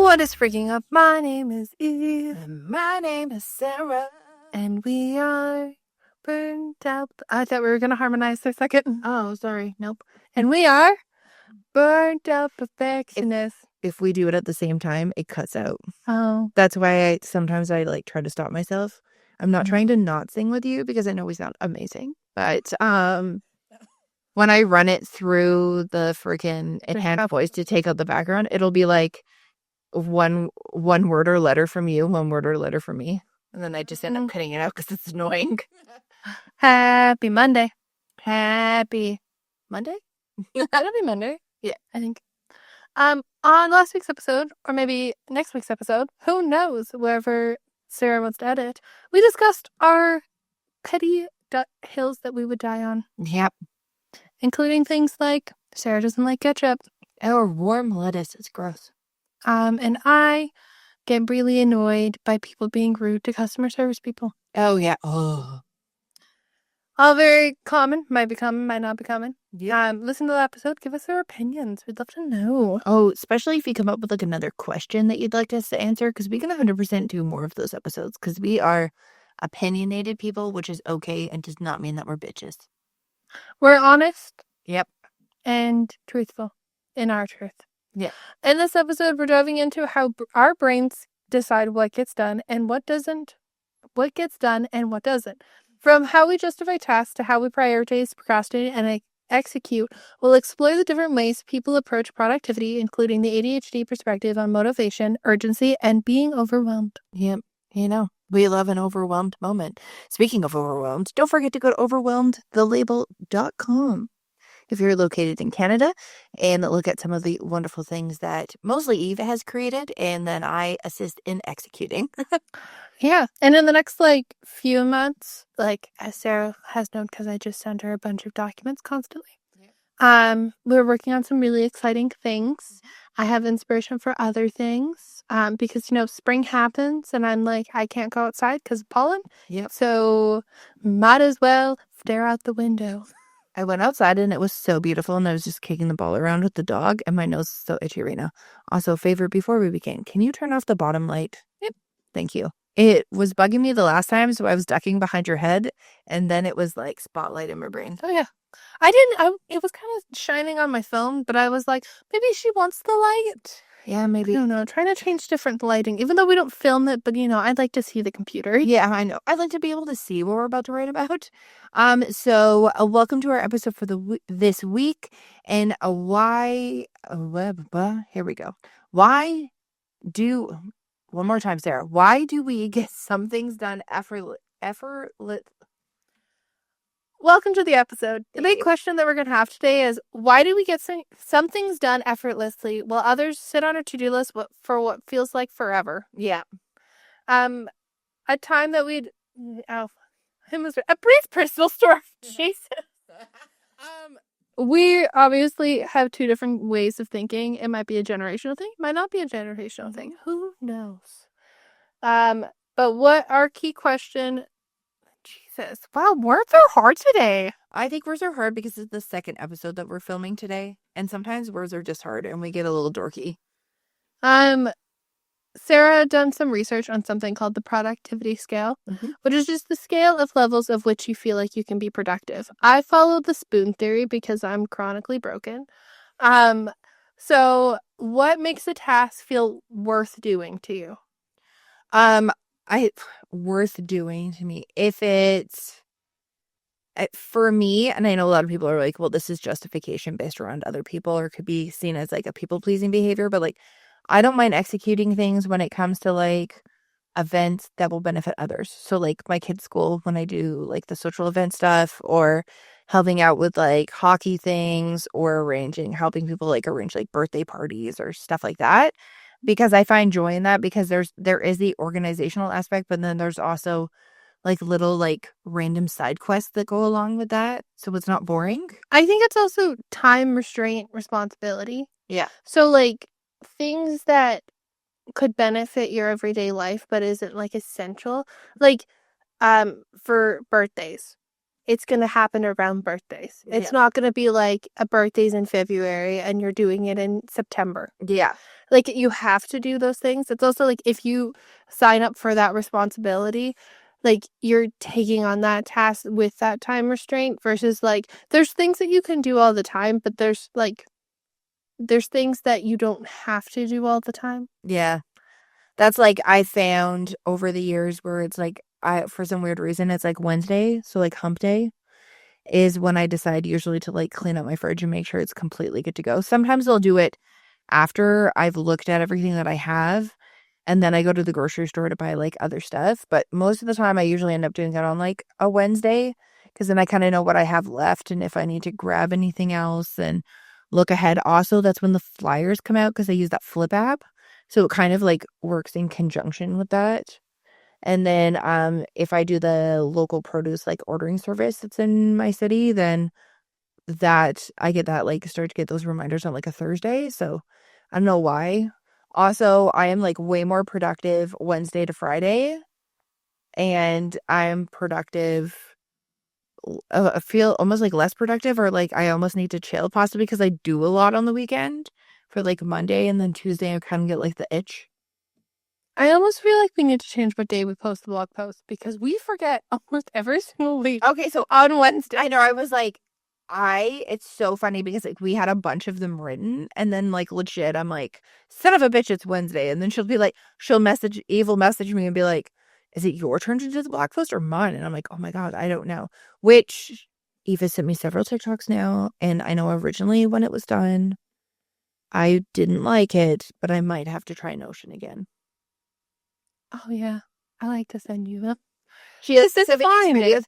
What is freaking up? My name is Eve. And my name is Sarah. And we are burnt out. I thought we were going to harmonize for a second. Oh, sorry. Nope. And we are burnt out perfectionists. If we do it at the same time, it cuts out. Oh. That's why sometimes I like try to stop myself. I'm not trying to not sing with you because I know we sound amazing. But when I run it through the freaking enhanced voice to take out the background, it'll be like one word or letter from you, one word or letter from me. And then I just end up cutting it out because it's annoying. Happy Monday. Happy Monday? That'll be Monday. Yeah. I think. On last week's episode, or maybe next week's episode, who knows, wherever Sarah wants to edit, we discussed our petty hills that we would die on. Yep. Including things like Sarah doesn't like ketchup. Or warm lettuce. It's gross. And I get really annoyed by people being rude to customer service people. Oh, yeah. Oh. All very common. Might be common, might not be common. Yeah. Listen to the episode. Give us your opinions. We'd love to know. Oh, especially if you come up with like another question that you'd like us to answer, because we can 100% do more of those episodes, because we are opinionated people, which is okay and does not mean that we're bitches. We're honest. Yep. And truthful in our truth. Yeah. In this episode, we're diving into how our brains decide what gets done and what doesn't. What gets done and what doesn't. From how we justify tasks to how we prioritize, procrastinate, and execute, we'll explore the different ways people approach productivity, including the ADHD perspective on motivation, urgency, and being overwhelmed. Yep. You know, we love an overwhelmed moment. Speaking of overwhelmed, don't forget to go to overwhelmedthelabel.com if you're located in Canada and look at some of the wonderful things that mostly Eve has created and then I assist in executing. Yeah. And in the next few months, as Sarah has known, because I just send her a bunch of documents constantly. Yeah. We're working on some really exciting things. I have inspiration for other things. Because spring happens and I'm like, I can't go outside because of pollen. Yep. So might as well stare out the window. I went outside and it was so beautiful and I was just kicking the ball around with the dog and my nose is so itchy right now. Also, favor before we begin, can you turn off the bottom light? Yep. Thank you. It was bugging me the last time, so I was ducking behind your head and then it was like spotlight in my brain. Oh, yeah. It was kind of shining on my phone, but I was like, maybe she wants the light. Yeah, maybe. I don't know. Trying to change different lighting, even though we don't film it, but I'd like to see the computer. Yeah, I know. I'd like to be able to see what we're about to write about. So welcome to our episode for this week, and why? Here we go. One more time, Sarah. Why do we get some things done effortless? Welcome to the episode. The big question that we're going to have today is, why do we get some things done effortlessly while others sit on a to-do list for what feels like forever? Yeah. A time that a brief personal story. Jesus. We obviously have two different ways of thinking. It might be a generational thing. It might not be a generational thing. Who knows? But what our key question... Jesus. Wow, words are hard today. I think words are hard because it's the second episode that we're filming today. And sometimes words are just hard and we get a little dorky. Sarah done some research on something called the productivity scale, which is just the scale of levels of which you feel like you can be productive. I followed the spoon theory because I'm chronically broken. So what makes a task feel worth doing to you? Worth doing to me. If it's for me, and I know a lot of people are like, well, this is justification based around other people, or could be seen as like a people-pleasing behavior, but I don't mind executing things when it comes to events that will benefit others. So my kids' school, when I do the social event stuff, or helping out with hockey things, or helping people arrange birthday parties or stuff like that. Because I find joy in that, because there is the organizational aspect, but then there's also little random side quests that go along with that, so it's not boring. I think it's also time restraint responsibility. Yeah. So things that could benefit your everyday life but isn't essential, for birthdays. it's going to happen around birthdays. It's Yeah. not going to be like a birthday's in February and you're doing it in September. Yeah. Like, you have to do those things. It's also like if you sign up for that responsibility, like, you're taking on that task with that time restraint versus like there's things that you can do all the time, but there's things that you don't have to do all the time. Yeah. That's like I found over the years where it's like for some weird reason it's like Wednesday, so like hump day is when I decide usually to like clean up my fridge and make sure it's completely good to go. Sometimes I'll do it after I've looked at everything that I have and then I go to the grocery store to buy like other stuff, but most of the time I usually end up doing it on like a Wednesday because then I kind of know what I have left and if I need to grab anything else and look ahead. Also, that's when the flyers come out because I use that Flip app. So it kind of like works in conjunction with that. And then if I do the local produce like ordering service that's in my city, then that I get that like start to get those reminders on like a Thursday. So I don't know why. Also, I am like way more productive Wednesday to Friday and I'm productive. I feel almost like less productive or like I almost need to chill possibly because I do a lot on the weekend for like Monday and then Tuesday I kind of get like the itch. I almost feel like we need to change what day we post the blog post because we forget almost every single week. Okay, so on Wednesday, I know I was like, it's so funny because like we had a bunch of them written and then like legit, I'm like, son of a bitch, it's Wednesday. And then she'll message me and be like, is it your turn to do the blog post or mine? And I'm like, oh my God, I don't know. Which Eva sent me several TikToks now. And I know originally when it was done, I didn't like it, but I might have to try Notion again. Oh, yeah. I like to send you them. She has This is specific fine. videos,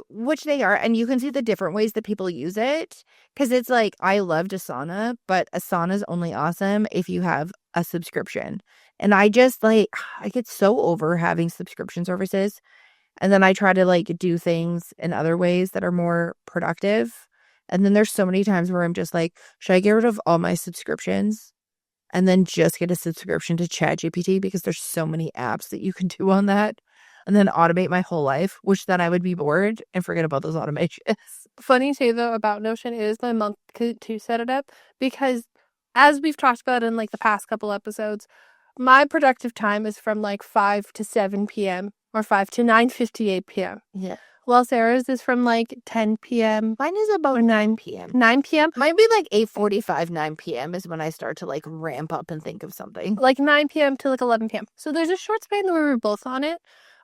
which they are, and you can see the different ways that people use it. Because it's like, I loved Asana, but Asana's only awesome if you have a subscription. And I just like, I get so over having subscription services. And then I try to like do things in other ways that are more productive. And then there's so many times where I'm just like, should I get rid of all my subscriptions and then just get a subscription to ChatGPT because there's so many apps that you can do on that and then automate my whole life, which then I would be bored and forget about those automations. Funny too, though, about Notion is my month to set it up because as we've talked about in like the past couple episodes, my productive time is from like 5 to 7 p.m. or 5 to 9:58 p.m. Yeah. While Sarah's is from like 10 p.m. Mine is about 9 p.m. 9 p.m. Might be like 8:45, 9 p.m. is when I start to like ramp up and think of something. Like 9 p.m. to like 11 p.m. So there's a short span where we're both on it.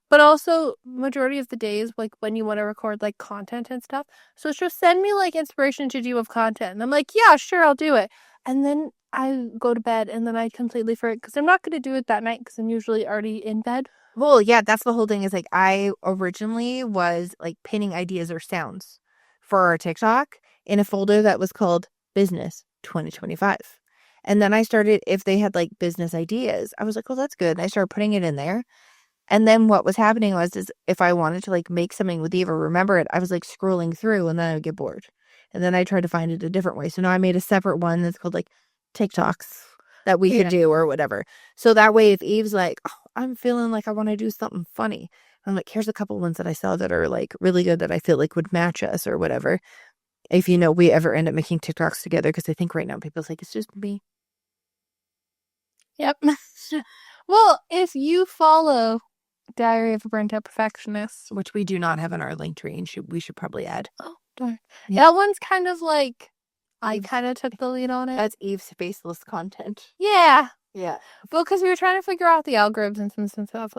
But also, majority of the days, like when you want to record like content and stuff. So she'll send me like inspiration to do of content. And I'm like, yeah, sure, I'll do it. And then I go to bed and then I completely forget because I'm not going to do it that night because I'm usually already in bed. Well, yeah, that's the whole thing is like I originally was like pinning ideas or sounds for our TikTok in a folder that was called Business 2025. And then I started, if they had like business ideas, I was like, well, that's good. And I started putting it in there. And then what was happening is if I wanted to like make something with Eva, remember it, I was like scrolling through and then I would get bored. And then I tried to find it a different way. So now I made a separate one that's called like TikToks that we could do or whatever. So that way if Eve's like, oh, I'm feeling like I want to do something funny, I'm like, here's a couple ones that I saw that are like really good that I feel like would match us or whatever. If you know, we ever end up making TikToks together, because I think right now people's like, it's just me. Yep. Well, if you follow Diary of a Burnt Out Perfectionist, which we do not have in our link tree, and we should probably add. Oh, darn. Yeah. That one's kind of like, I kind of took the lead on it. That's Eve's faceless content. Yeah. Yeah. Well, because we were trying to figure out the algorithms and stuff,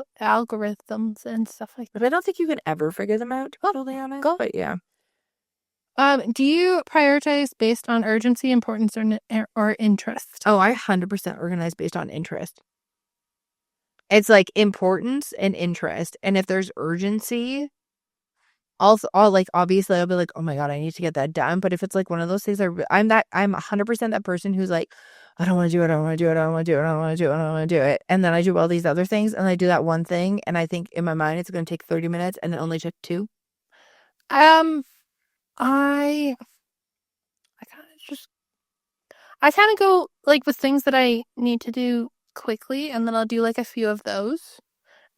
like that. But I don't think you can ever figure them out, to be totally honest. But yeah. Do you prioritize based on urgency, importance, or interest? Oh, I 100% organize based on interest. It's like importance and interest. And if there's urgency, also, obviously I'll be like, oh my God, I need to get that done. But if it's like one of those things, I'm 100% that person who's like, I don't want to do it. I don't want to do it. I don't want to do it. I don't want to do it. I don't want to do it. And then I do all these other things and I do that one thing. And I think in my mind, it's going to take 30 minutes and it only took 2. I kind of go like with things that I need to do quickly, and then I'll do like a few of those,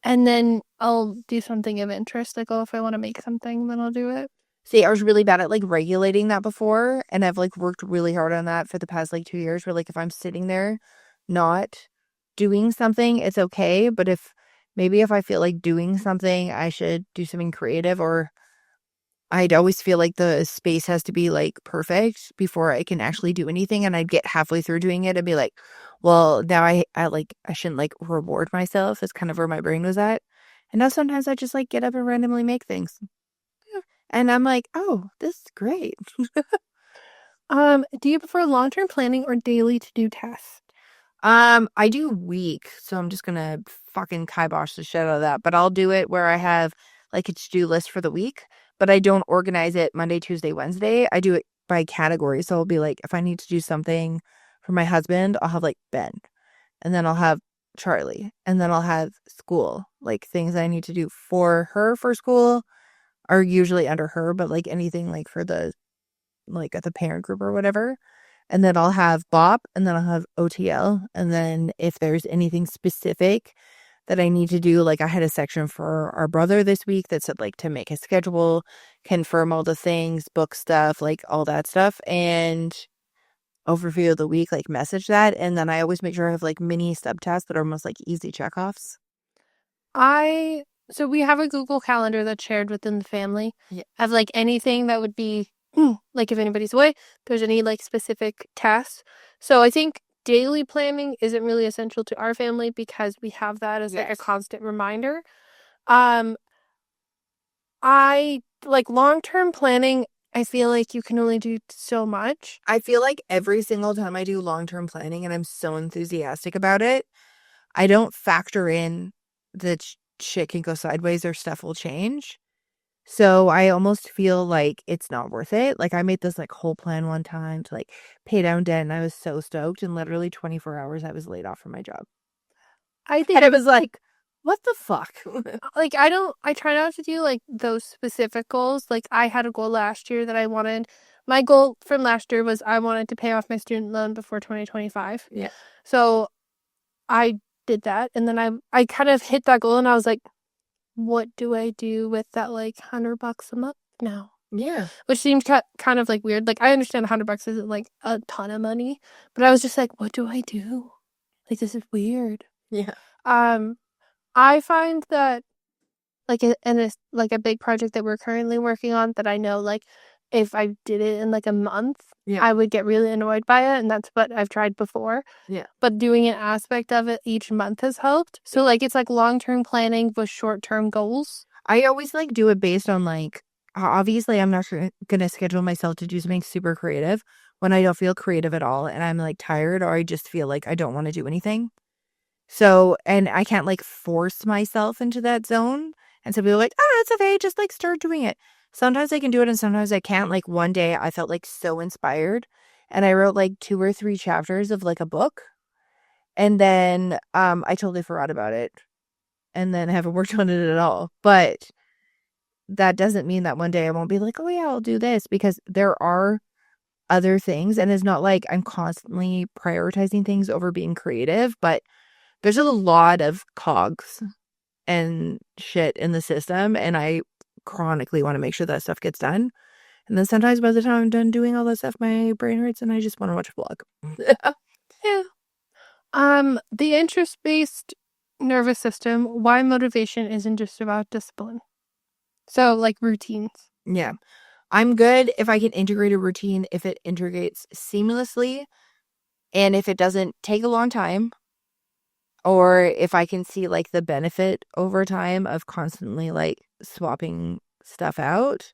and then I'll do something of interest. Like, oh, if I want to make something, then I'll do it. See, I was really bad at like regulating that before, and I've like worked really hard on that for the past like 2 years. Where like if I'm sitting there not doing something, it's okay. But if I feel like doing something, I should do something creative, or I'd always feel like the space has to be like perfect before I can actually do anything. And I'd get halfway through doing it and be like, well, now I shouldn't like reward myself. That's kind of where my brain was at. And now sometimes I just like get up and randomly make things. And I'm like, oh, this is great. Do you prefer long-term planning or daily to-do tasks? I do week, so I'm just gonna fucking kibosh the shit out of that. But I'll do it where I have like a to-do list for the week, but I don't organize it Monday, Tuesday, Wednesday. I do it by category. So I'll be like, if I need to do something for my husband, I'll have like Ben, and then I'll have Charlie, and then I'll have school. Like things I need to do for her for school are usually under her, but like anything like for the like at the parent group or whatever. And then I'll have BOP, and then I'll have OTL. And then if there's anything specific that I need to do, like I had a section for our brother this week that said like to make a schedule, confirm all the things, book stuff, like all that stuff, and overview of the week, like message that. And then I always make sure I have like mini subtasks that are almost like easy checkoffs. So we have a Google Calendar that's shared within the family. Yeah. Of like anything that would be like if anybody's away, if there's any like specific tasks. So I think daily planning isn't really essential to our family because we have that as like a Yes. constant reminder. Um, I like long-term planning, I feel like you can only do so much. I feel like every single time I do long-term planning and I'm so enthusiastic about it, I don't factor in that shit can go sideways or stuff will change. So I almost feel like it's not worth it. Like I made this like whole plan one time to like pay down debt and I was so stoked. And literally 24 hours I was laid off from my job. I think And I was like, what the fuck? like I try not to do like those specific goals. Like I had a goal last year that I wanted. My goal from last year was I wanted to pay off my student loan before 2025. Yeah. So I did that, and then I kind of hit that goal and I was like, what do I do with that like $100 a month now? Yeah. Which seemed kind of like weird. Like I understand $100 isn't like a ton of money, but I was just like, what do I do? Like this is weird. Yeah. Um I find that like and it's like a big project that we're currently working on that I know like if I did it in like a month, Yeah. I would get really annoyed by it, and that's what I've tried before. Yeah. But doing an aspect of it each month has helped. So like it's like long-term planning with short-term goals. I always like do it based on like, obviously I'm not going to schedule myself to do something super creative when I don't feel creative at all and I'm like tired or I just feel like I don't want to do anything. So, and I can't like force myself into that zone. And so people are like, oh, it's okay. Just like start doing it. Sometimes I can do it and sometimes I can't. Like one day I felt like so inspired and I wrote like 2 or 3 chapters of like a book. And then I totally forgot about it. And then I haven't worked on it at all. But that doesn't mean that one day I won't be like, oh yeah, I'll do this because there are other things. And it's not like I'm constantly prioritizing things over being creative, but there's a lot of cogs and shit in the system, and I chronically want to make sure that stuff gets done. And then sometimes by the time I'm done doing all that stuff, my brain hurts and I just want to watch a vlog. Yeah. The interest-based nervous system, why motivation isn't just about discipline. So like routines. Yeah. I'm good if I can integrate a routine, if it integrates seamlessly, and if it doesn't take a long time, or if I can see like the benefit over time of constantly like swapping stuff out.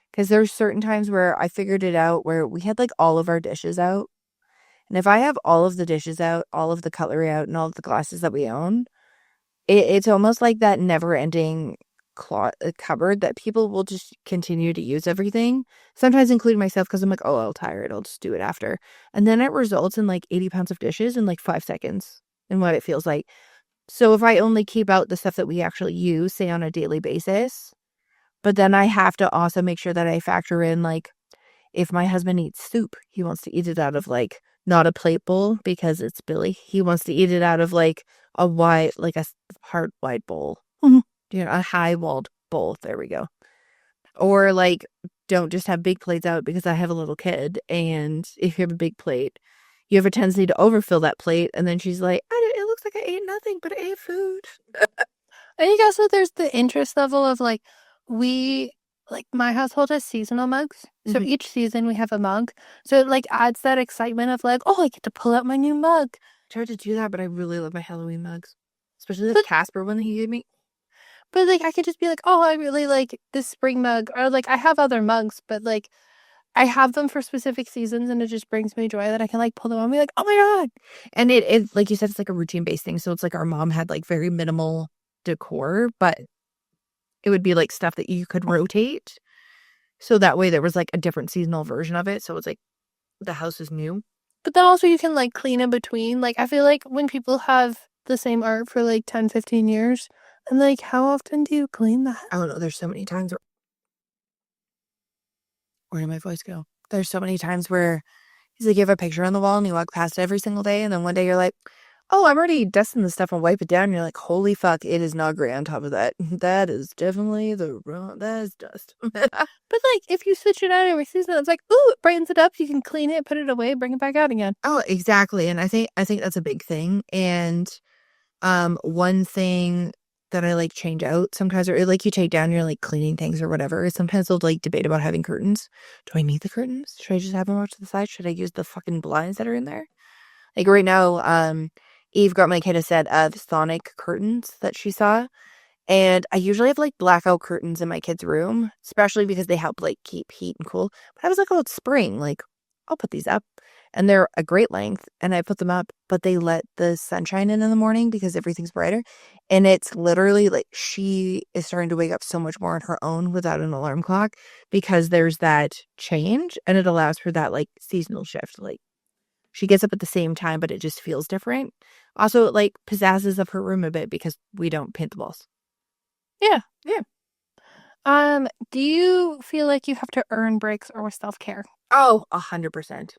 Because there's certain times where I figured it out where we had like all of our dishes out. And if I have all of the dishes out, all of the cutlery out, and all of the glasses that we own, it's almost like that never ending cupboard that people will just continue to use everything. Sometimes including myself because I'm like, oh, I'll tire it. I'll just do it after. And then it results in like 80 pounds of dishes in like 5 seconds and what it feels like. So if I only keep out the stuff that we actually use, say on a daily basis, but then I have to also make sure that I factor in like if my husband eats soup, he wants to eat it out of like not a plate bowl because it's Billy. He wants to eat it out of like a wide, like a hard wide bowl, Mhm. a high walled bowl. There we go. Or like don't just have big plates out because I have a little kid. And if you have a big plate, you have a tendency to overfill that plate. And then she's like, it looks like I ate nothing, but I ate food. I think also there's the interest level of like, my household has seasonal mugs. So each season we have a mug. So it like adds that excitement of like, oh, I get to pull out my new mug. I tried to do that, but I really love my Halloween mugs. Especially the But Casper one that he gave me. But like I could just be like, oh, I really like this spring mug, or like I have other mugs, but like I have them for specific seasons, and it just brings me joy that I can like pull them on and be like, oh my god. And it like you said, it's like a routine based thing. So it's like our mom had like very minimal decor, but it would be like stuff that you could rotate. So that way there was like a different seasonal version of it. So it's like the house is new. But then also you can like clean in between. Like I feel like when people have the same art for like 10, 15 years, and like how often do you clean that? I don't know. There's so many times where did my voice go? There's so many times where he's like, you have a picture on the wall and you walk past it every single day. And then one day you're like, oh, I'm already dusting the stuff and wipe it down. And you're like, holy fuck, it is not gray on top of that. That is definitely that is dust. But like if you switch it out every season, it's like, ooh, it brightens it up. You can clean it, put it away, bring it back out again. Oh, exactly. And I think that's a big thing. And one thing that I like change out sometimes, or like you take down, you're like cleaning things or whatever, is sometimes they'll like debate about having curtains. Do I need the curtains? Should I just have them off to the side? Should I use the fucking blinds that are in there? Like right now, Eve got my kid a set of Sonic curtains that she saw. And I usually have like blackout curtains in my kid's room, especially because they help like keep heat and cool. But I was like, oh, it's spring. Like, I'll put these up. And they're a great length. And I put them up, but they let the sunshine in the morning because everything's brighter. And it's literally like she is starting to wake up so much more on her own without an alarm clock because there's that change and it allows for that like seasonal shift. Like she gets up at the same time, but it just feels different. Also, it like pizzazes up her room a bit because we don't paint the walls. Yeah. Yeah. Do you feel like you have to earn breaks or self-care? Oh, 100%.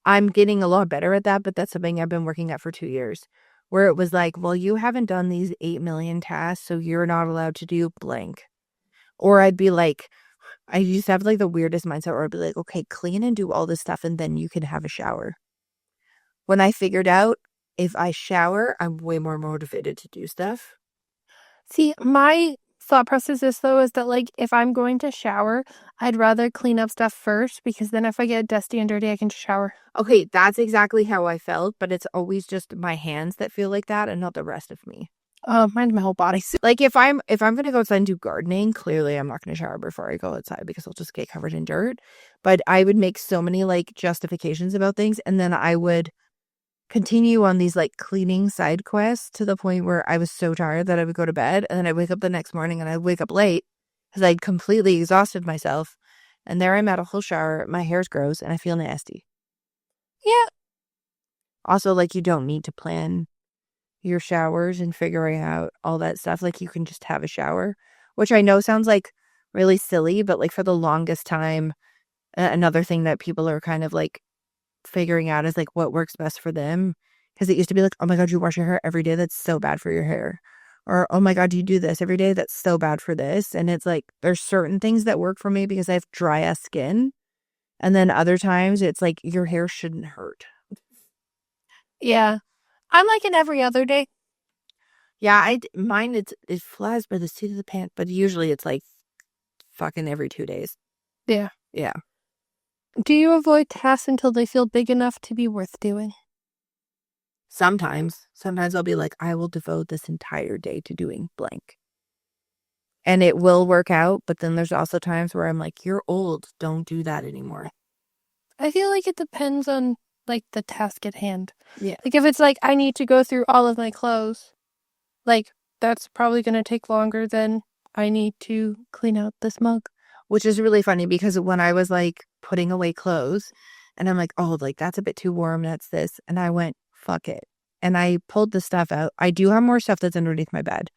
I'm getting a lot better at that, but that's something I've been working at for 2 years, where it was like, well, you haven't done these 8 million tasks, so you're not allowed to do blank. Or I'd be like, I used to have like the weirdest mindset where I'd be like, okay, clean and do all this stuff, and then you can have a shower. When I figured out if I shower, I'm way more motivated to do stuff. See, my thought process is though is that like if I'm going to shower, I'd rather clean up stuff first because then if I get dusty and dirty, I can just shower. Okay, that's exactly how I felt, but it's always just my hands that feel like that and not the rest of me. Mine's my whole body. Like if I'm gonna go outside and do gardening, clearly I'm not gonna shower before I go outside because I'll just get covered in dirt. But I would make so many like justifications about things, and then I would continue on these like cleaning side quests to the point where I was so tired that I would go to bed, and then I'd wake up the next morning and I'd wake up late because I'd completely exhausted myself. And there I'm at a whole shower, my hair's gross, and I feel nasty. Yeah. Also, like you don't need to plan your showers and figuring out all that stuff. Like you can just have a shower, which I know sounds like really silly, but like for the longest time, another thing that people are kind of like figuring out is like what works best for them. Because it used to be like, oh my God, you wash your hair every day. That's so bad for your hair. Or, oh my God, you do this every day. That's so bad for this. And it's like, there's certain things that work for me because I have dry ass skin. And then other times it's like your hair shouldn't hurt. Yeah. I'm like an every other day. Yeah, mine it flies by the seat of the pants, but usually it's like fucking every 2 days. Yeah. Yeah. Do you avoid tasks until they feel big enough to be worth doing? Sometimes I'll be like, I will devote this entire day to doing blank. And it will work out, but then there's also times where I'm like, you're old, don't do that anymore. I feel like it depends on like the task at hand. Yeah. Like if it's like I need to go through all of my clothes, like that's probably going to take longer than I need to clean out this mug. Which is really funny because when I was like putting away clothes and I'm like, oh, like that's a bit too warm, that's this. And I went, fuck it. And I pulled the stuff out. I do have more stuff that's underneath my bed,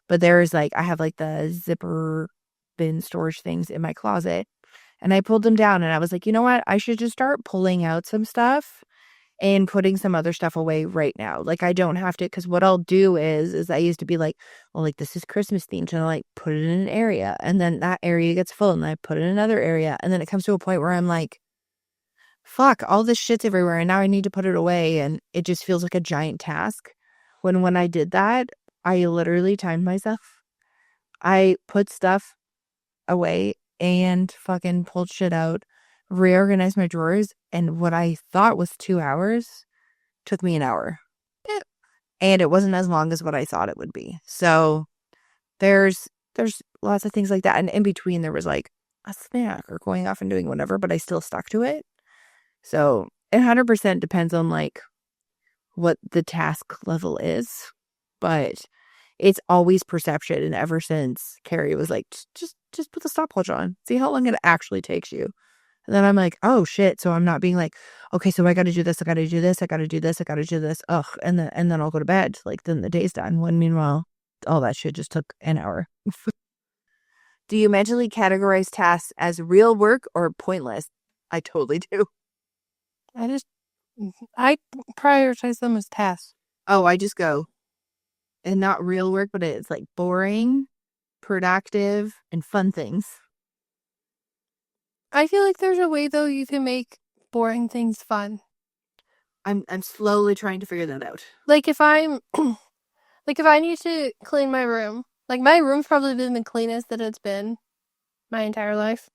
but there's like, I have like the zipper bin storage things in my closet. And I pulled them down and I was like, you know what? I should just start pulling out some stuff and putting some other stuff away right now. Like, I don't have to, because what I'll do is I used to be like, well, like, this is Christmas themed, and I like put it in an area, and then that area gets full, and I put it in another area, and then it comes to a point where I'm like, fuck, all this shit's everywhere, and now I need to put it away, and it just feels like a giant task. When I did that, I literally timed myself. I put stuff away and fucking pulled shit out, reorganized my drawers, and what I thought was 2 hours took me an hour. Yeah. And it wasn't as long as what I thought it would be. So there's lots of things like that. And in between there was like a snack or going off and doing whatever, but I still stuck to it. So it 100% depends on like what the task level is. But it's always perception. And ever since Carrie was like, just put the stopwatch on. See how long it actually takes you. And then I'm like, oh shit. So I'm not being like, okay, so I got to do this. I got to do this. I got to do this. I got to do this. Ugh. And then I'll go to bed. Like then the day's done. When meanwhile, all that shit just took an hour. Do you mentally categorize tasks as real work or pointless? I totally do. I prioritize them as tasks. Oh, I just go. And not real work, but it's like boring, productive, and fun things. I feel like there's a way though you can make boring things fun. I'm slowly trying to figure that out. Like if I'm like if I need to clean my room, like my room's probably been the cleanest that it's been my entire life.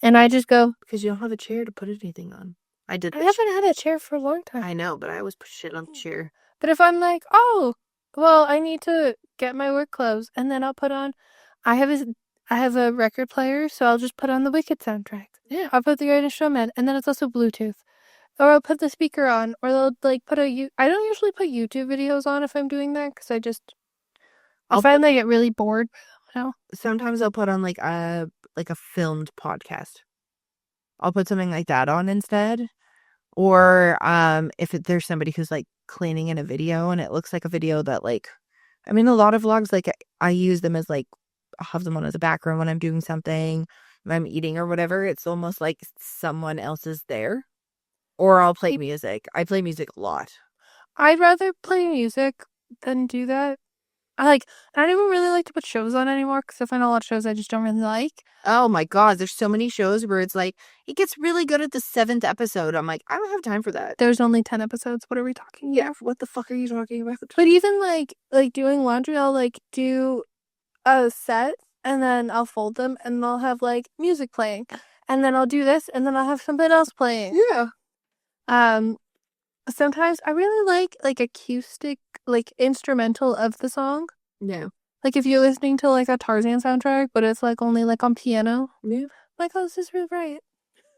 And I just go, because you don't have a chair to put anything on. I haven't had a chair for a long time. I know, but I always put shit on the chair. But if I'm like, oh, well, I need to get my work clothes, and then I'll put on, I have a record player, so I'll just put on the Wicked soundtrack. Yeah. I'll put the Greatest Showman, and then it's also Bluetooth. Or I'll put the speaker on, or they'll like put I don't usually put YouTube videos on if I'm doing that, because I find I get really bored. Sometimes I'll put on like a filmed podcast. I'll put something like that on instead. Or if there's somebody who's like cleaning in a video and it looks like a video that like, I mean, a lot of vlogs, like I use them as like, I'll have them on as a background when I'm doing something, if I'm eating or whatever. It's almost like someone else is there. Or I'll play music. I play music a lot. I'd rather play music than do that. I don't even really like to put shows on anymore because I find a lot of shows I just don't really like. Oh my God, there's so many shows where it's like, it gets really good at the 7th episode. I'm like, I don't have time for that. There's only 10 episodes. What are we talking about? Yeah, what the fuck are you talking about? But even like doing laundry, I'll like do a set and then I'll fold them and I'll have like music playing. And then I'll do this and then I'll have something else playing. Yeah. Sometimes I really like acoustic, like instrumental of the song. Yeah. Like if you're listening to like a Tarzan soundtrack, but it's like only like on piano. Yeah. Like, oh, this is really great.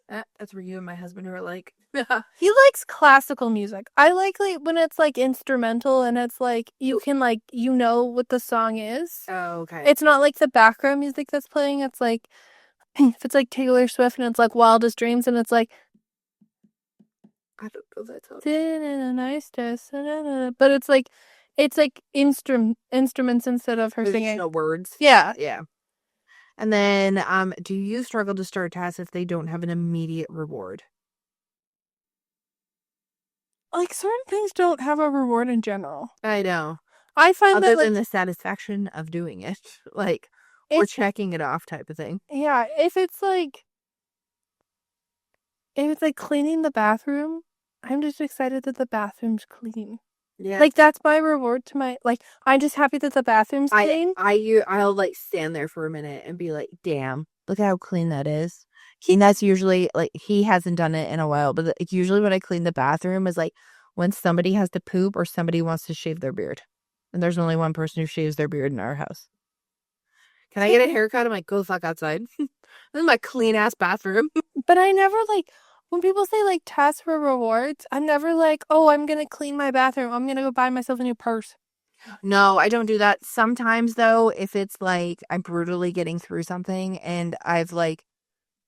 That's where you and my husband are like. He likes classical music. I like when it's like instrumental and it's like you can like what the song is. Oh, okay. It's not like the background music that's playing. It's like if it's like Taylor Swift and it's like Wildest Dreams and it's like I don't know that song. Nice dress, but it's like instruments instead of her singing. No words. Yeah. Yeah. And then, do you struggle to start tasks if they don't have an immediate reward? Like certain things don't have a reward in general. I know. I find other that than the satisfaction of doing it, like or checking it off type of thing. Yeah, if it's like cleaning the bathroom, I'm just excited that the bathroom's clean. Yeah. Like that's my reward to my I'm just happy that the bathroom's clean. I'll like stand there for a minute and be like, damn, look at how clean that is. And that's usually like he hasn't done it in a while, but usually when I clean the bathroom is like when somebody has to poop or somebody wants to shave their beard. And there's only one person who shaves their beard in our house. Can I get a haircut? I'm like, go the fuck outside. This is my clean ass bathroom. But I never when people say like tasks for rewards, I'm never like, oh, I'm gonna clean my bathroom. I'm gonna go buy myself a new purse. No, I don't do that. Sometimes though, if it's like I'm brutally getting through something and I've like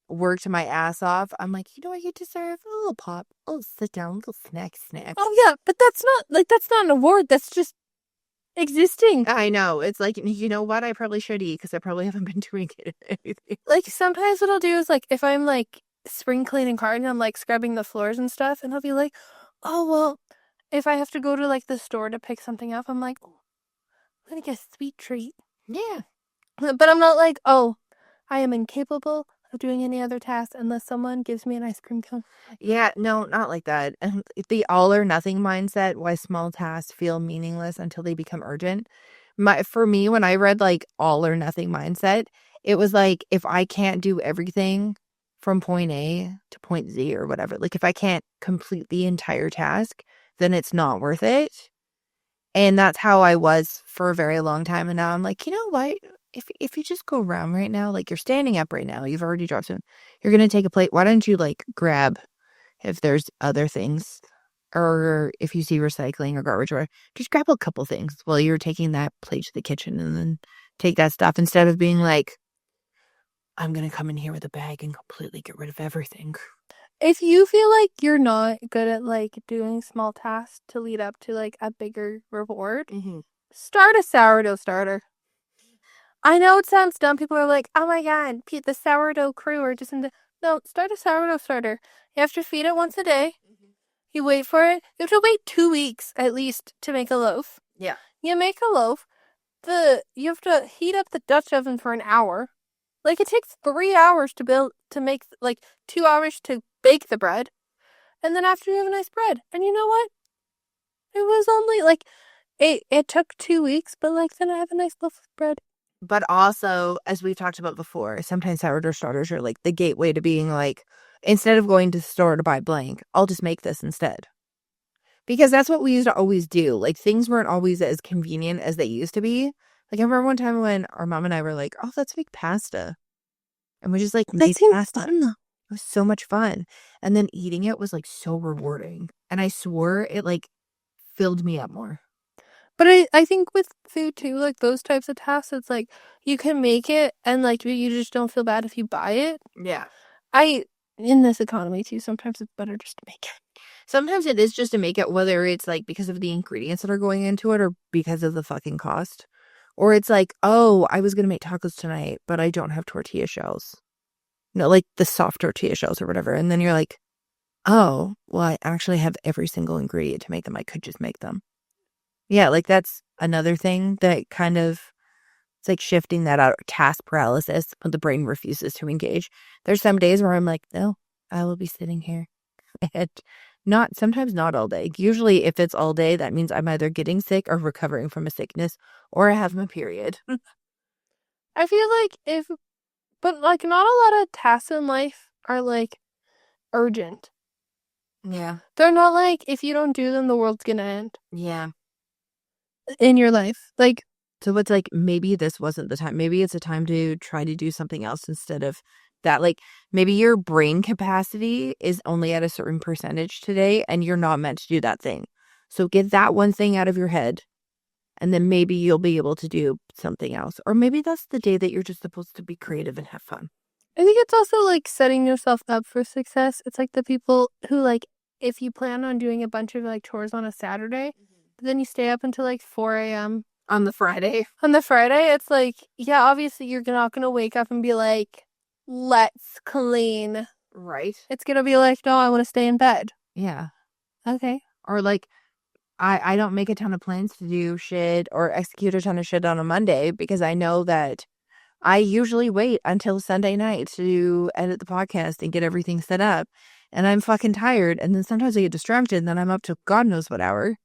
worked my ass off, I'm like, I get deserve a little pop, a little sit down, a little snack. Oh yeah, but that's not an award. That's just existing. I know. It's like, you know what? I probably should eat because I probably haven't been doing it in anything. Like sometimes what I'll do is like if I'm like spring cleaning hard and I'm like scrubbing the floors and stuff, and I'll be like, oh, well, if I have to go to like the store to pick something up, I'm like, oh, I'm gonna get a sweet treat. Yeah. But I'm not like, oh, I am incapable of doing any other task unless someone gives me an ice cream cone. Yeah, no, not like that. And the all or nothing mindset, why small tasks feel meaningless until they become urgent. For me, when I read like all or nothing mindset, it was like if I can't do everything from point A to point Z or whatever, like if I can't complete the entire task, then it's not worth it. And that's how I was for a very long time. And now I'm like, you know what? If you just go around right now, like you're standing up right now, you've already dropped some, you're gonna take a plate. Why don't you like grab if there's other things or if you see recycling or garbage or just grab a couple things while you're taking that plate to the kitchen and then take that stuff instead of being like, I'm gonna come in here with a bag and completely get rid of everything. If you feel like you're not good at like doing small tasks to lead up to like a bigger reward, start a sourdough starter. I know it sounds dumb. People are like, oh my god, the sourdough crew are just in the. No, start a sourdough starter. You have to feed it once a day. You wait for it. You have to wait 2 weeks at least to make a loaf. Yeah. You make a loaf. You have to heat up the Dutch oven for an hour. Like it takes 3 hours to make like 2 hours to bake the bread. And then after you have a nice bread. And you know what? It was only like it took 2 weeks, but like then I have a nice loaf of bread. But also, as we've talked about before, sometimes sourdough starters are like the gateway to being like, instead of going to the store to buy blank, I'll just make this instead. Because that's what we used to always do. Like things weren't always as convenient as they used to be. Like I remember one time when our mom and I were like, oh, let's make pasta. And we just like That made seems pasta. fun though. It was so much fun. And then eating it was like so rewarding. And I swore it like filled me up more. But I think with food too, like those types of tasks, it's like you can make it and like you just don't feel bad if you buy it. Yeah. I in this economy too, sometimes it's better just to make it. Sometimes it is just to make it, whether it's like because of the ingredients that are going into it or because of the fucking cost. Or it's like, oh, I was going to make tacos tonight, but I don't have tortilla shells. No, like the soft tortilla shells or whatever. And then you're like, oh, well, I actually have every single ingredient to make them. I could just make them. Yeah, like that's another thing that kind of, it's like shifting that out, task paralysis, when the brain refuses to engage. There's some days where I'm like, no, I will be sitting here. And sometimes not all day. Usually if it's all day, that means I'm either getting sick or recovering from a sickness or I have my period. I feel like but like not a lot of tasks in life are like urgent. Yeah. They're not like if you don't do them, the world's gonna end Yeah. in your life. Like, So it's like, maybe this wasn't the time. Maybe it's a time to try to do something else instead of that. Like maybe your brain capacity is only at a certain percentage today and you're not meant to do that thing. So get that one thing out of your head and then maybe you'll be able to do something else. Or maybe that's the day that you're just supposed to be creative and have fun. I think it's also like setting yourself up for success. It's like the people who like if you plan on doing a bunch of like chores on a Saturday, but then you stay up until like 4 a.m. On the Friday. On the Friday, it's like, yeah, obviously you're not gonna wake up and be like, let's clean. Right. It's gonna be like, no, I want to stay in bed. Yeah. Okay. Or like, I don't make a ton of plans to do shit or execute a ton of shit on a Monday because I know that I usually wait until Sunday night to edit the podcast and get everything set up. And I'm fucking tired. And then sometimes I get distracted and then I'm up to God knows what hour.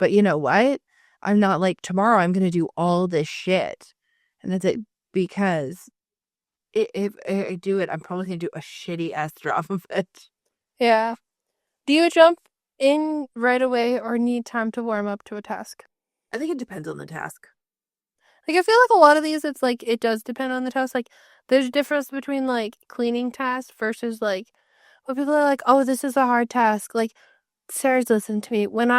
But you know what? I'm not like, tomorrow I'm going to do all this shit. And that's it, because if I do it, I'm probably going to do a shitty ass job of it. Yeah. Do you jump in right away or need time to warm up to a task? I think it depends on the task. Like, I feel like a lot of these, it's like, it does depend on the task. Like, there's a difference between like cleaning tasks versus like, when people are like, oh, this is a hard task. Like, Sarah's listened to me. When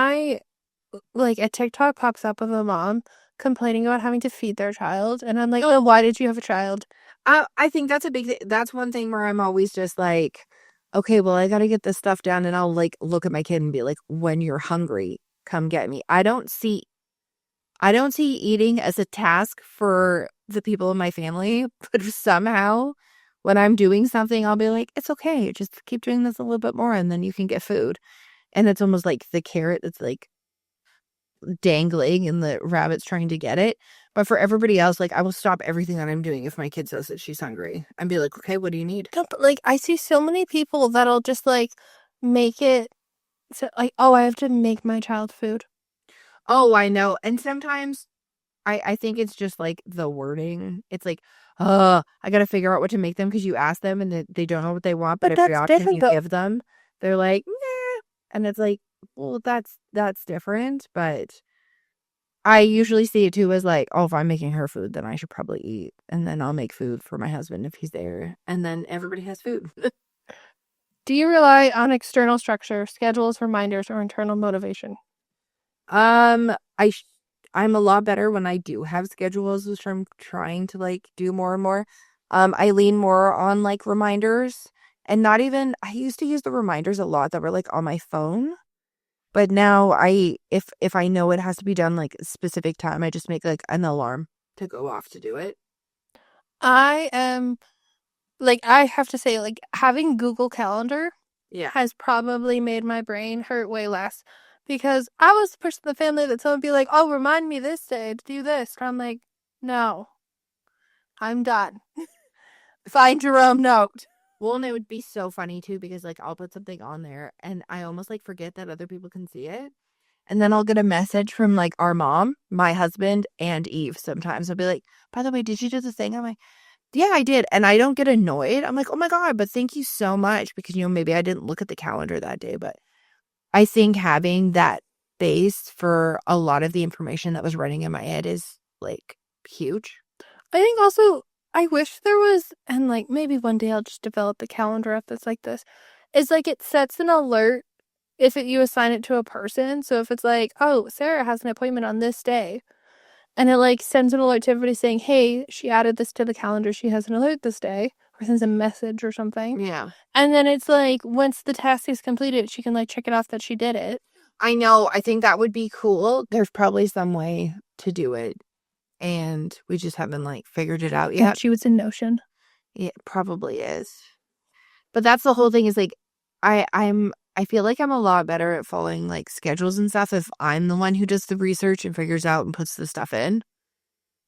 like, a TikTok pops up of a mom complaining about having to feed their child, and I'm like, oh, why did you have a child? I think that's a big thing. That's one thing where I'm always just like, okay, well, I got to get this stuff down. And I'll like look at my kid and be like, when you're hungry, come get me. I don't see eating as a task for the people in my family, but somehow when I'm doing something, I'll be like, it's okay. Just keep doing this a little bit more and then you can get food. And it's almost like the carrot that's like dangling and the rabbit's trying to get it. But for everybody else, like I will stop everything that I'm doing if my kid says that she's hungry and be like, okay, what do you need? No, but like I see so many people that'll just like make it so like, oh, I have to make my child food. Oh, I know. And sometimes I think it's just like the wording. It's like, I got to figure out what to make them because you ask them and they don't know what they want. But But every that's option different you though. give them, they're like, nah. And it's like, well, that's different. But I usually see it too as like, oh, if I'm making her food, then I should probably eat. And then I'll make food for my husband if he's there. And then everybody has food. Do you rely on external structure, schedules, reminders, or internal motivation? Um, I sh- I'm a lot better when I do have schedules, which I'm trying to like do more and more. I lean more on like reminders and not even I used to use the reminders a lot that were like on my phone, but now if I know it has to be done like a specific time, I just make like an alarm to go off to do it. I am like I have to say like having Google Calendar Yeah. has probably made my brain hurt way less because I was the person in the family that someone would be like, "Oh, remind me this day to do this." And I'm like, "No, I'm done. Find your own note." Well, and it would be so funny too because like I'll put something on there and I almost like forget that other people can see it. And then I'll get a message from like our mom, my husband, and Eve sometimes. I'll be like, by the way, did you do the thing? I'm like, yeah, I did. And I don't get annoyed. I'm like, oh my God, but thank you so much because, maybe I didn't look at the calendar that day. But I think having that base for a lot of the information that was running in my head is like huge. I think also I wish there was, and like maybe one day I'll just develop a calendar app that's like this. Is like it sets an alert if you assign it to a person. So if it's like, oh, Sarah has an appointment on this day, and it like sends an alert to everybody saying, hey, she added this to the calendar. She has an alert this day, or sends a message or something. Yeah. And then it's like once the task is completed, she can like check it off that she did it. I know. I think that would be cool. There's probably some way to do it. And we just haven't like figured it out yet. She was in Notion. It probably is. But that's the whole thing is like I feel like I'm a lot better at following like schedules and stuff if I'm the one who does the research and figures out and puts the stuff in.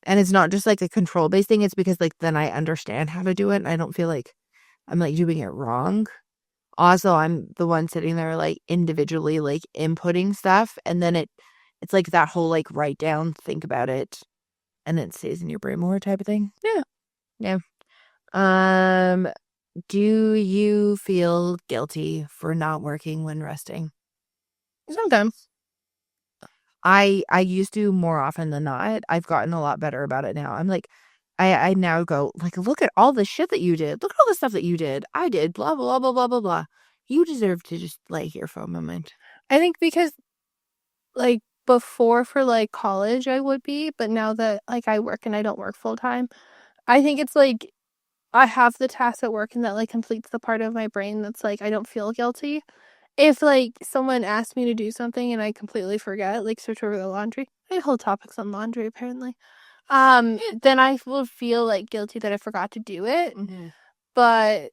And it's not just like a control based thing, it's because like then I understand how to do it and I don't feel like I'm like doing it wrong. Also, I'm the one sitting there like individually like inputting stuff and then it's like that whole like write down, think about it, and it stays in your brain more type of thing. Yeah. Yeah. Um Do you feel guilty for not working when resting? Sometimes. I used to more often than not. I've gotten a lot better about it now. I'm like, I now go like, look at all the shit that you did. Look at all the stuff that you did. I did blah blah blah blah blah blah. You deserve to just lay here for a moment. I think because like before for like college I would be, but now that like I work and I don't work full time, I think it's like I have the task at work and that like completes the part of my brain that's like I don't feel guilty. If like someone asked me to do something and I completely forget, like switch over the laundry. I have whole topics on laundry apparently. Then I will feel like guilty that I forgot to do it. Mm-hmm. But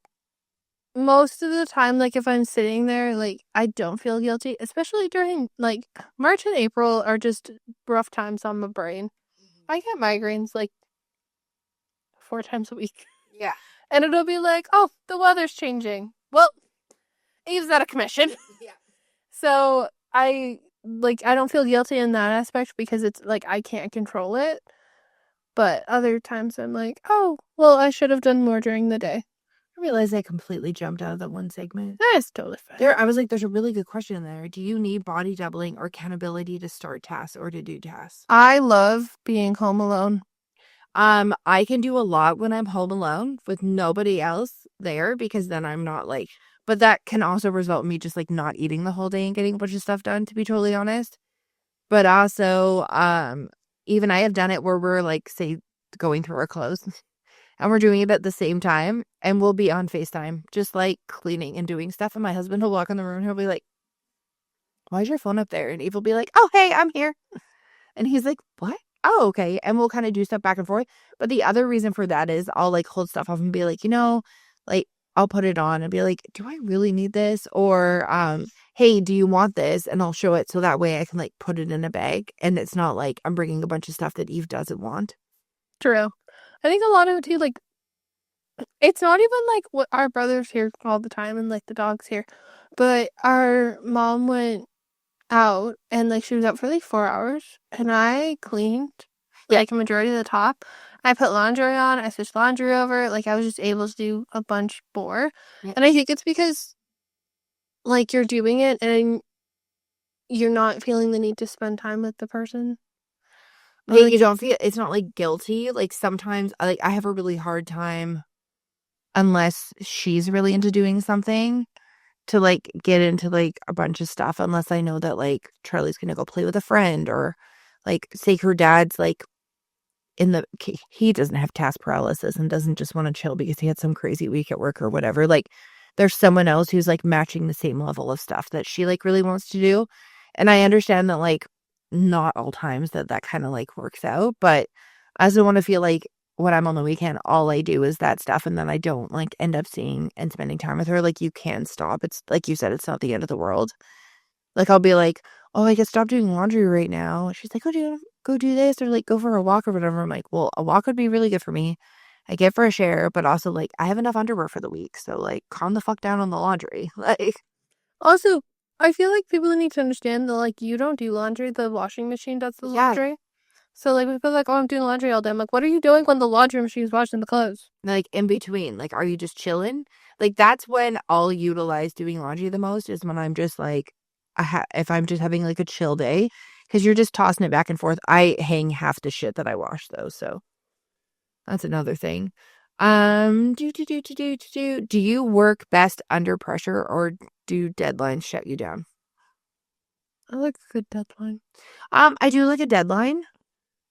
most of the time, like if I'm sitting there, like I don't feel guilty, especially during like March and April are just rough times on my brain. I get migraines like 4 times a week. Yeah. And it'll be like, oh, the weather's changing. Well, Eve's out of commission. Yeah. So I don't feel guilty in that aspect because it's like I can't control it. But other times I'm like, oh, well, I should have done more during the day. I realized I completely jumped out of that one segment. That's totally fine. I was like, there's a really good question in there. Do you need body doubling or accountability to start tasks or to do tasks? I love being home alone. I can do a lot when I'm home alone with nobody else there because then I'm not like, but that can also result in me just like not eating the whole day and getting a bunch of stuff done, to be totally honest. But also, even I have done it where we're like, say, going through our clothes and we're doing it at the same time and we'll be on FaceTime, just like cleaning and doing stuff. And my husband will walk in the room and he'll be like, why is your phone up there? And Eve will be like, oh, hey, I'm here. And he's like, what? Oh, okay. And we'll kind of do stuff back and forth. But the other reason for that is I'll like hold stuff off and be like, like I'll put it on and be like, do I really need this? Or, hey, do you want this? And I'll show it so that way I can like put it in a bag and it's not like I'm bringing a bunch of stuff that Eve doesn't want. True. I think a lot of it too, like, it's not even like what our brother's here all the time and like the dog's here, but our mom went out and like she was out for like 4 hours and I cleaned like a majority of the top. I put laundry on, I switched laundry over, like I was just able to do a bunch more. Yeah. And I think it's because like you're doing it and you're not feeling the need to spend time with the person. Yeah, Like, you don't feel it's not like guilty. Like sometimes like I have a really hard time unless she's really into doing something to like get into like a bunch of stuff unless I know that like Charlie's gonna go play with a friend or like say her dad's like he doesn't have task paralysis and doesn't just want to chill because he had some crazy week at work or whatever. Like there's someone else who's like matching the same level of stuff that she like really wants to do. And I understand that like not all times that kind of like works out, but I also want to feel like when I'm on the weekend, all I do is that stuff and then I don't like end up seeing and spending time with her. Like you can stop. It's like you said, it's not the end of the world. Like I'll be like, oh, I can stop doing laundry right now. She's like, oh, go do this or like go for a walk or whatever. I'm like, well, a walk would be really good for me. I get fresh air, but also like I have enough underwear for the week. So like calm the fuck down on the laundry. Like also, I feel like people need to understand that like you don't do laundry, the washing machine does the yeah, laundry. So like people are like, oh, I'm doing laundry all day. I'm like, what are you doing when the laundry machine's washing the clothes? like in between. Like, are you just chilling? Like that's when I'll utilize doing laundry the most is when I'm just like if I'm just having like a chill day because you're just tossing it back and forth. I hang half the shit that I wash though, so that's another thing. Do you work best under pressure or do deadlines shut you down? I like a good deadline. I do like a deadline.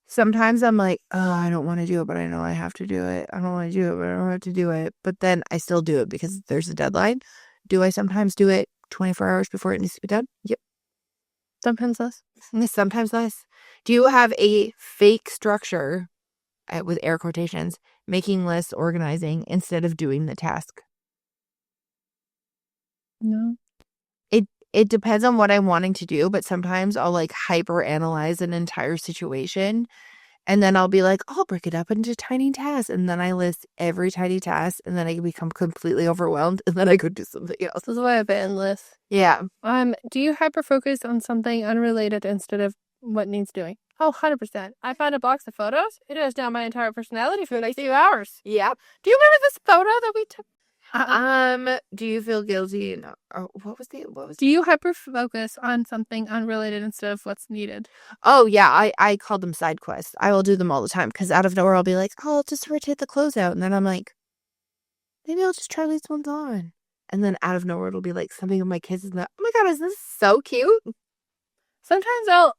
Sometimes I'm like, oh, I don't want to do it, but I know I have to do it. I don't want to do it, but I don't have to do it. But then I still do it because there's a deadline. Do I sometimes do it 24 hours before it needs to be done? Yep. Sometimes less. Sometimes less. Do you have a fake structure with air quotations, making lists, organizing instead of doing the task? No. It depends on what I'm wanting to do, but sometimes I'll like hyper analyze an entire situation and then I'll be like, I'll break it up into tiny tasks. And then I list every tiny task and then I become completely overwhelmed and then I go do something else. This is why I've been list. Yeah. Do you hyper focus on something unrelated instead of what needs doing? Oh, 100%. I found a box of photos. It has down my entire personality for the next few hours. Yeah. Do you remember this photo that we took? Do you feel guilty? No. Oh, Do you hyper focus on something unrelated instead of what's needed? Oh, yeah. I call them side quests. I will do them all the time because out of nowhere I'll be like, oh, I'll just rotate the clothes out. And then I'm like, maybe I'll just try these ones on. And then out of nowhere it'll be like something of my kids is like, oh my God, is this so cute? Sometimes I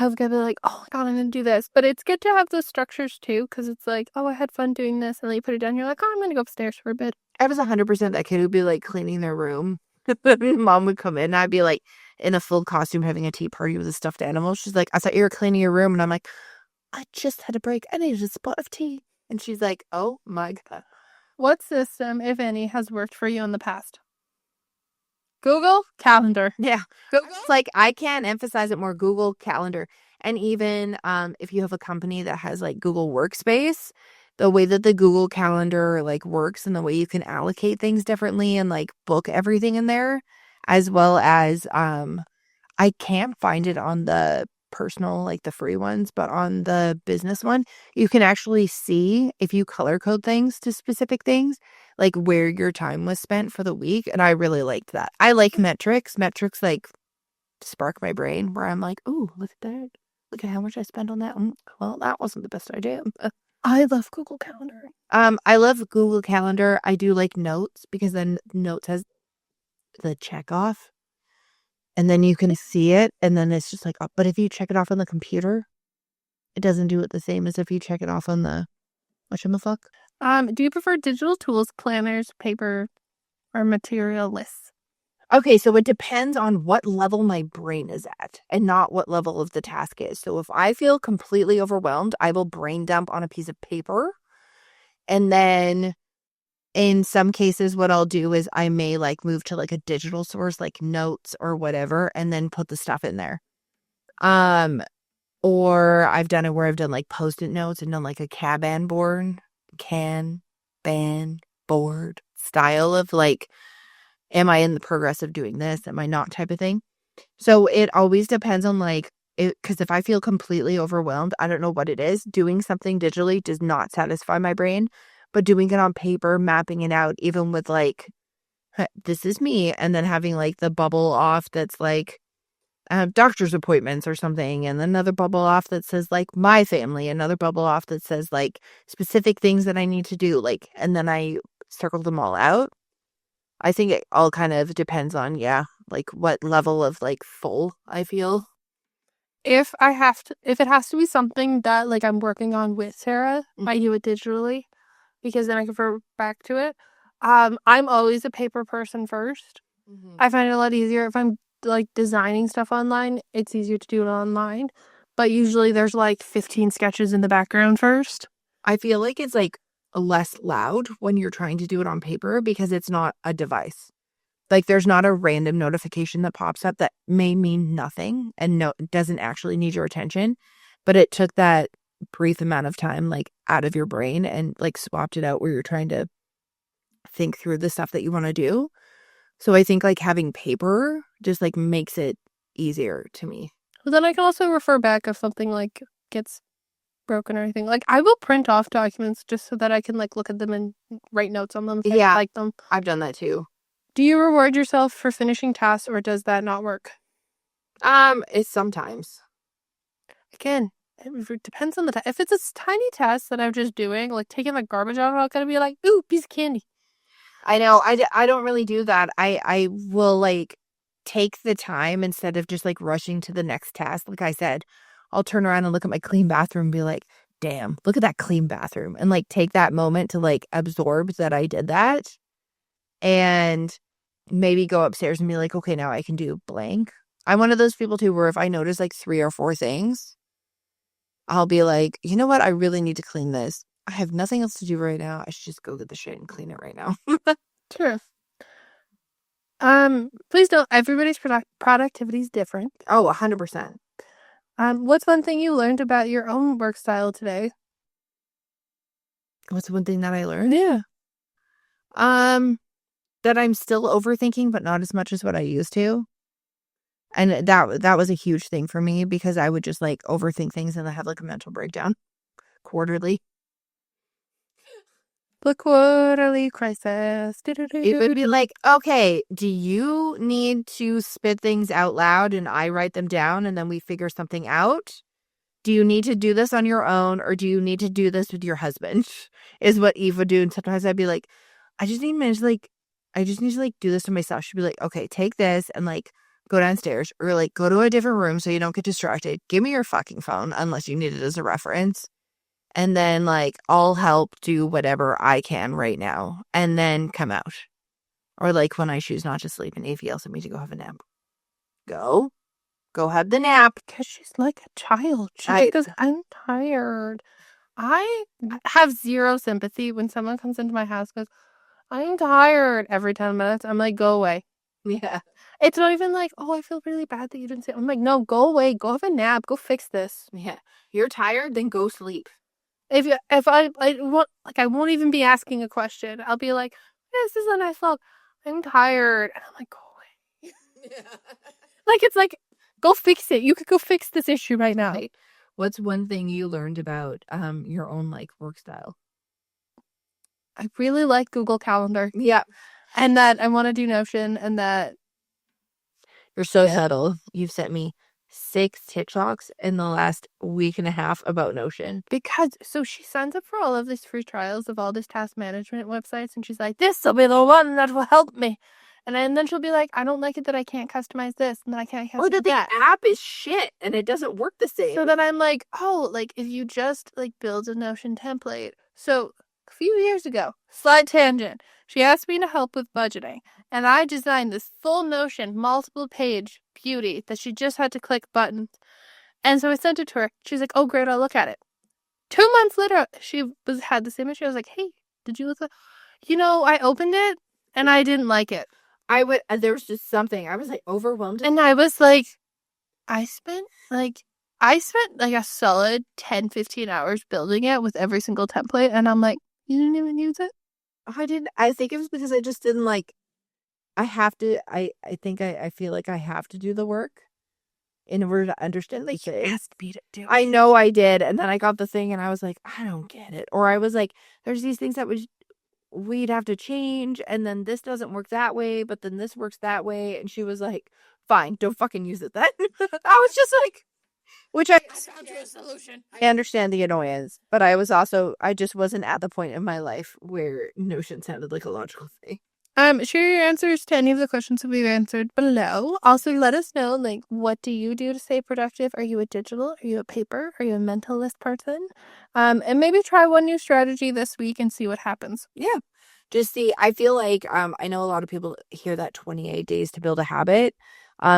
was gonna be like, oh my God, I'm gonna do this. But it's good to have those structures too, because it's like, oh, I had fun doing this. And then you put it down, you're like, oh, I'm gonna go upstairs for a bit. I was 100% that kid who'd be like cleaning their room. Mom would come in and I'd be like in a full costume having a tea party with a stuffed animal. She's like, I thought you were cleaning your room. And I'm like, I just had a break. I needed a spot of tea. And she's like, oh my God. What system, if any, has worked for you in the past? Google Calendar. Yeah. Google? It's like I can't emphasize it more. Google Calendar. And even if you have a company that has like Google Workspace, the way that the Google Calendar like works and the way you can allocate things differently and like book everything in there, as well as I can't find it on the personal, like the free ones, but on the business one, you can actually see if you color code things to specific things, like where your time was spent for the week. And I really liked that. I like metrics. Metrics like spark my brain where I'm like, oh, look at that. Look at how much I spent on that. Well, that wasn't the best idea. I love Google Calendar. I love Google Calendar. I do like Notes because then Notes has the check off. And then you can see it, and then it's just like, but if you check it off on the computer, it doesn't do it the same as if you check it off on the whatchamacallit. Do you prefer digital tools, planners, paper, or material lists? Okay, so it depends on what level my brain is at and not what level of the task is. So if I feel completely overwhelmed, I will brain dump on a piece of paper and then in some cases, what I'll do is I may like move to like a digital source, like notes or whatever, and then put the stuff in there. Or I've done it where I've done like Post-it notes and done like a Kanban board style of like, am I in the progress of doing this? Am I not type of thing? So it always depends on like, because if I feel completely overwhelmed, I don't know what it is. Doing something digitally does not satisfy my brain, but doing it on paper, mapping it out, even with like, this is me, and then having like the bubble off that's like, doctor's appointments or something, and another bubble off that says like my family, another bubble off that says like specific things that I need to do, like, and then I circle them all out. I think it all kind of depends on, like what level of like full I feel. If it has to be something that like I'm working on with Sarah, I do it digitally because then I can refer back to it. I'm always a paper person first. I find it a lot easier if I'm like designing stuff online. It's easier to do it online, but usually there's like 15 sketches in the background first. I feel like it's like less loud when you're trying to do it on paper because it's not a device. Like there's not a random notification that pops up that may mean nothing and doesn't actually need your attention, but it took that brief amount of time like out of your brain and like swapped it out where you're trying to think through the stuff that you want to do. So I think like having paper just like makes it easier to me. But then I can also refer back if something like gets broken or anything. Like I will print off documents just so that I can like look at them and write notes on them if I like them. I've done that too. Do you reward yourself for finishing tasks or does that not work? It's sometimes. Again, it depends on the task. If it's a tiny task that I'm just doing, like taking the garbage out, I'm not gonna be like, ooh, piece of candy. I know. I don't really do that. I will like take the time instead of just like rushing to the next task. Like I said, I'll turn around and look at my clean bathroom and be like, damn, look at that clean bathroom. And like take that moment to like absorb that I did that. And maybe go upstairs and be like, okay, now I can do blank. I'm one of those people too where if I notice like 3 or 4 things, I'll be like, you know what? I really need to clean this. I have nothing else to do right now. I should just go get the shit and clean it right now. Sure. Please don't. Everybody's productivity is different. Oh, 100%. What's one thing you learned about your own work style today? What's one thing that I learned? Yeah. That I'm still overthinking, but not as much as what I used to. And that was a huge thing for me because I would just like overthink things and I have like a mental breakdown quarterly. The quarterly crisis. It would be like, okay, do you need to spit things out loud and I write them down and then we figure something out? Do you need to do this on your own or do you need to do this with your husband? Is what Eve would do. And sometimes I'd be like, I just need to like do this to myself. She'd be like, okay, take this and like go downstairs or like go to a different room so you don't get distracted. Give me your fucking phone unless you need it as a reference. And then like I'll help do whatever I can right now and then come out. Or like when I choose not to sleep and Eve yells at me to go have a nap. Go have the nap. Because she's like a child. She goes, I'm tired. I have zero sympathy when someone comes into my house and goes, I'm tired every 10 minutes. I'm like, go away. Yeah. It's not even like, oh, I feel really bad that you didn't say. I'm like, no, go away. Go have a nap. Go fix this. Yeah. You're tired, then go sleep. If I won't, like, I won't even be asking a question. I'll be like, this is a nice log. I'm tired. And I'm like, go away. Yeah. Like, it's like, go fix it. You could go fix this issue right now. Right. What's one thing you learned about your own like work style? I really like Google Calendar. Yeah. And that I want to do Notion and that. You're so subtle. You've sent me 6 TikToks in the last week and a half about Notion. Because, so she signs up for all of these free trials of all these task management websites and she's like, this will be the one that will help me. And then she'll be like, I don't like it that I can't customize this and that I can't customize that. The app is shit and it doesn't work the same. So then I'm like, oh, like if you just like build a Notion template. So a few years ago, slight tangent, she asked me to help with budgeting. And I designed this full Notion, multiple page beauty that she just had to click buttons. And so I sent it to her. She's like, oh, great, I'll look at it. 2 months later, she had the same issue. I was like, hey, did you look at I opened it and I didn't like it. There was just something. I was like overwhelmed. And I was like, I spent like a solid 10, 15 hours building it with every single template. And I'm like, you didn't even use it? I didn't. I think it was because I just didn't like. I have to. I think I feel like I have to do the work in order to understand the thing. Asked me to do it. I know I did, and then I got the thing, and I was like, I don't get it. Or I was like, there's these things that we'd have to change, and then this doesn't work that way, but then this works that way. And she was like, fine, don't fucking use it then. I was just like, which I found you a solution. I understand the annoyance, but I just wasn't at the point in my life where Notion sounded like a logical thing. Share your answers to any of the questions that we've answered below. Also, let us know, like, what do you do to stay productive? Are you a digital? Are you a paper? Are you a mentalist person? And maybe try one new strategy this week and see what happens. Yeah. Just see, I feel like, I know a lot of people hear that 28 days to build a habit.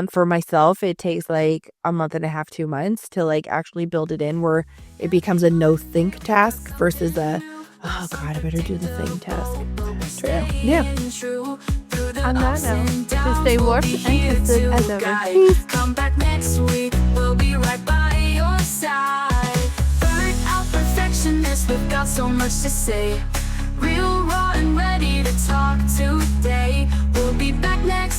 For myself, it takes like a month and a half, 2 months to like actually build it in where it becomes a no think task versus a, oh God, I better do the thing task. True. Yeah. On that note, to stay warped and twisted as ever. Peace. Come back next week, we'll be right by your side. Burnt out perfectionist, we've got so much to say. Real raw and ready to talk today. We'll be back next